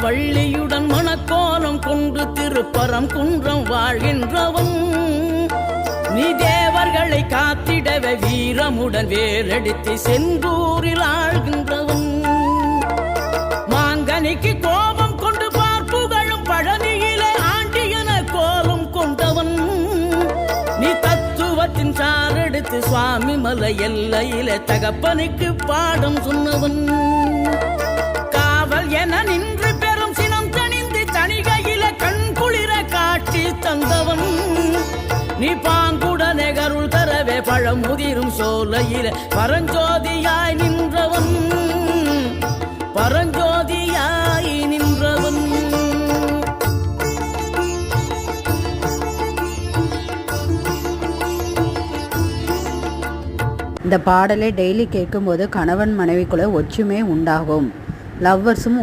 வள்ளியுடன் மணக்கோலம் கொண்டு திருப்பரம் குன்றம் வாழ்கின்றவன். நீ தேவர்களை காத்திடவே வீரமுடன் வேலெடுத்து செந்தூரில் ஆழ்கின்றவன். மாங்கனிக்கு கோபம் கொண்டு பார்ப்புகளும் பழனியிலே ஆண்டியன கோலம் கொண்டவன். நீ தத்துவத்தின் சாரெடுத்து சுவாமி மலை எல்லையிலே தகப்பனுக்கு பாடம் சொன்னவன். காவல் என நின்று பெரும் சினம் தணிந்து தணிகையில கண் குளிர காட்சி தந்தவன். நீ பாங்குடனே கருள் தரவே பழமுதிரும் சோலையில பரஞ்சோதியாய் நின்றவன். பரஞ்சோதியாய் நின்றவன். இந்த பாடலை டெய்லி கேட்கும்போது கணவன் மனைவிக்குள்ள ஒற்றுமை உண்டாகும். லவ்வர்ஸும்